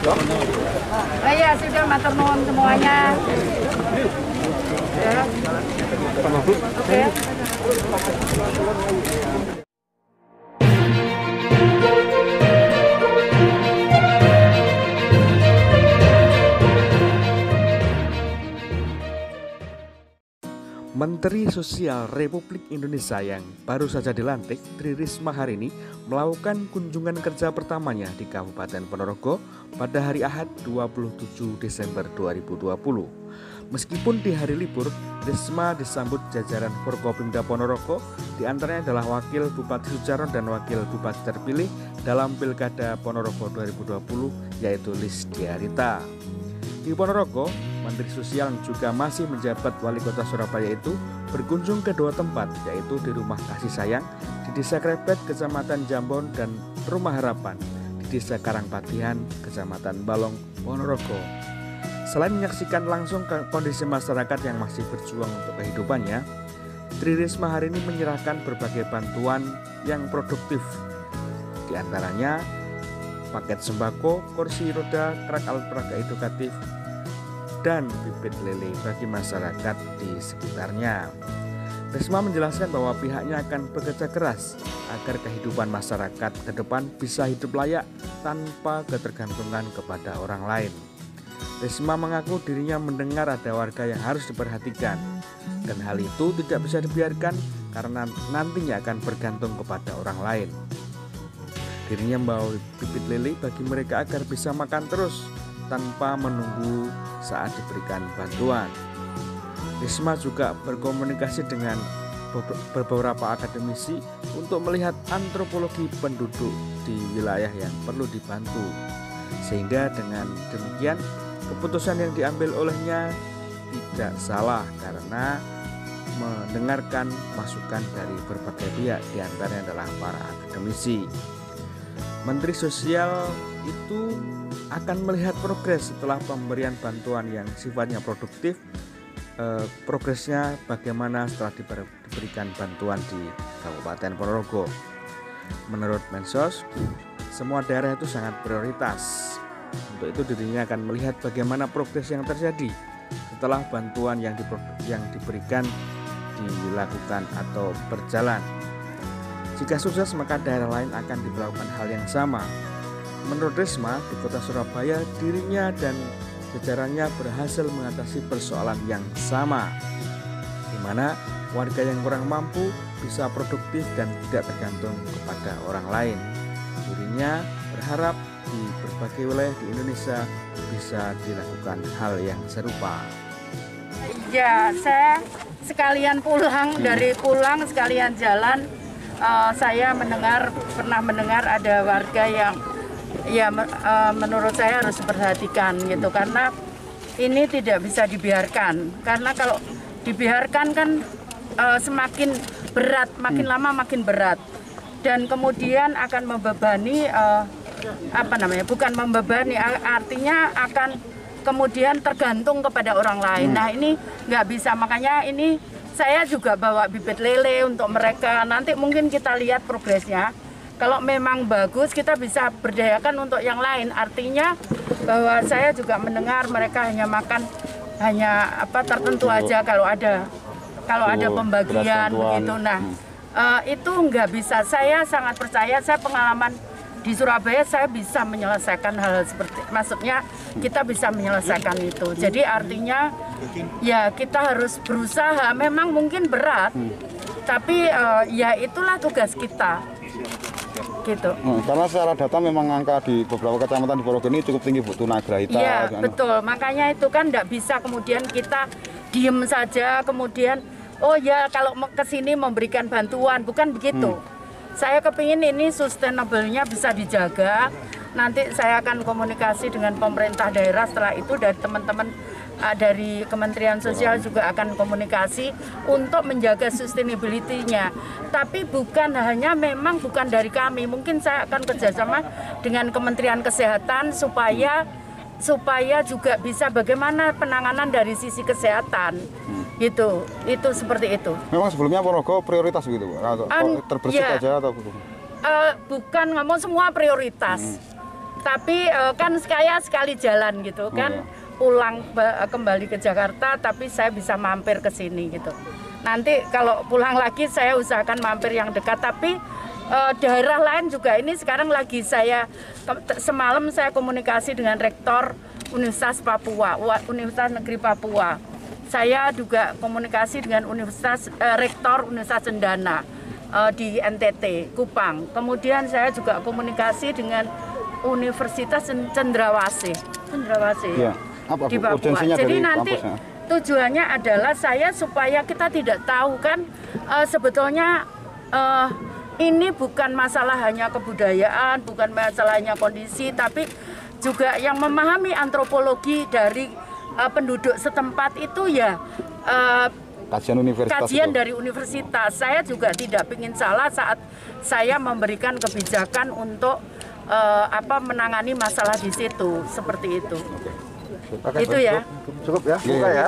Ya sudah matur nuwun semuanya. Ya. Oke. Menteri Sosial Republik Indonesia yang baru saja dilantik, Tri Risma hari ini melakukan kunjungan kerja pertamanya di Kabupaten Ponorogo pada hari Ahad 27 Desember 2020. Meskipun di hari libur, Risma disambut jajaran Forkopimda Ponorogo, diantaranya adalah Wakil Bupati Sucaron dan Wakil Bupati terpilih dalam Pilkada Ponorogo 2020, yaitu Lisdiarita. Di Ponorogo, Menteri Sosial juga masih menjabat Wali Kota Surabaya itu berkunjung ke dua tempat, yaitu di Rumah Kasih Sayang di Desa Krebet, Kecamatan Jambon, dan Rumah Harapan di Desa Karangpatihan, Kecamatan Balong, Ponorogo. Selain menyaksikan langsung kondisi masyarakat yang masih berjuang untuk kehidupannya, Tri Risma hari ini menyerahkan berbagai bantuan yang produktif, di antaranya paket sembako, kursi roda, truk alat peraga edukatif, dan bibit lele bagi masyarakat di sekitarnya. Risma menjelaskan bahwa pihaknya akan bekerja keras agar kehidupan masyarakat ke depan bisa hidup layak tanpa ketergantungan kepada orang lain. Risma mengaku dirinya mendengar ada warga yang harus diperhatikan, dan hal itu tidak bisa dibiarkan karena nantinya akan bergantung kepada orang lain. Dirinya membawa bibit lele bagi mereka agar bisa makan terus tanpa menunggu saat diberikan bantuan. Risma juga berkomunikasi dengan beberapa akademisi untuk melihat antropologi penduduk di wilayah yang perlu dibantu. Sehingga dengan demikian keputusan yang diambil olehnya tidak salah karena mendengarkan masukan dari berbagai pihak, diantaranya adalah para akademisi. Menteri Sosial itu akan melihat progres setelah pemberian bantuan yang sifatnya produktif, progresnya bagaimana setelah diberikan bantuan di Kabupaten Ponorogo. Menurut Mensos, semua daerah itu sangat prioritas. Untuk itu dirinya akan melihat bagaimana progres yang terjadi setelah bantuan yang diberikan dilakukan atau berjalan. Jika sukses, maka daerah lain akan dilakukan hal yang sama. Menurut Risma, di Kota Surabaya, dirinya dan jajarannya berhasil mengatasi persoalan yang sama, di mana warga yang kurang mampu bisa produktif dan tidak tergantung kepada orang lain. Dirinya berharap di berbagai wilayah di Indonesia bisa dilakukan hal yang serupa. Ya, saya sekalian pulang, dari pulang sekalian jalan. Saya pernah mendengar ada warga yang menurut saya harus diperhatikan gitu, karena ini tidak bisa dibiarkan, karena kalau dibiarkan kan semakin berat, makin lama makin berat, dan kemudian akan membebani bukan membebani, artinya akan kemudian tergantung kepada orang lain. Nah, ini nggak bisa, makanya ini saya juga bawa bibit lele untuk mereka. Nanti mungkin kita lihat progresnya. Kalau memang bagus, kita bisa berdayakan untuk yang lain. Artinya bahwa saya juga mendengar mereka hanya makan tertentu aja kalau ada pembagian begitu. Nah, itu nggak bisa. Saya sangat percaya, saya pengalaman di Surabaya, saya bisa menyelesaikan hal seperti, maksudnya kita bisa menyelesaikan itu. Jadi artinya ya kita harus berusaha, memang mungkin berat, tapi ya itulah tugas kita. Gitu. Karena secara data memang angka di beberapa kecamatan di Ponorogo ini cukup tinggi, Bu, tunagrahita. Iya, betul. Makanya itu kan tidak bisa kemudian kita diem saja, kemudian oh ya kalau ke sini memberikan bantuan, bukan begitu. Saya kepingin ini sustainable-nya bisa dijaga. Nanti saya akan komunikasi dengan pemerintah daerah, setelah itu dari teman-teman dari Kementerian Sosial juga akan komunikasi untuk menjaga sustainability-nya. Tapi bukan dari kami, mungkin saya akan kerjasama dengan Kementerian Kesehatan supaya juga bisa bagaimana penanganan dari sisi kesehatan. Gitu, itu seperti itu. Memang sebelumnya Ponorogo prioritas gitu, atau terbersih aja atau bukan ngomong semua prioritas. Tapi kan saya sekali jalan gitu kan, pulang kembali ke Jakarta, tapi saya bisa mampir ke sini gitu. Nanti kalau pulang lagi saya usahakan mampir yang dekat, tapi daerah lain juga ini sekarang lagi semalam saya komunikasi dengan Rektor Universitas Papua, Universitas Negeri Papua. Saya juga komunikasi dengan Rektor Universitas Cendana di NTT, Kupang. Kemudian saya juga komunikasi dengan Universitas Cendrawasih Ya. Apa di Papua. urgensinya Jadi dari nanti kampusnya? tujuannya adalah supaya kita tidak tahu kan sebetulnya ini bukan masalah hanya kebudayaan, bukan masalahnya kondisi, tapi juga yang memahami antropologi dari penduduk setempat itu ya kajian dari universitas. Saya juga tidak ingin salah saat saya memberikan kebijakan untuk menangani masalah di situ, seperti itu. Itu ya. Cukup ya, buka ya.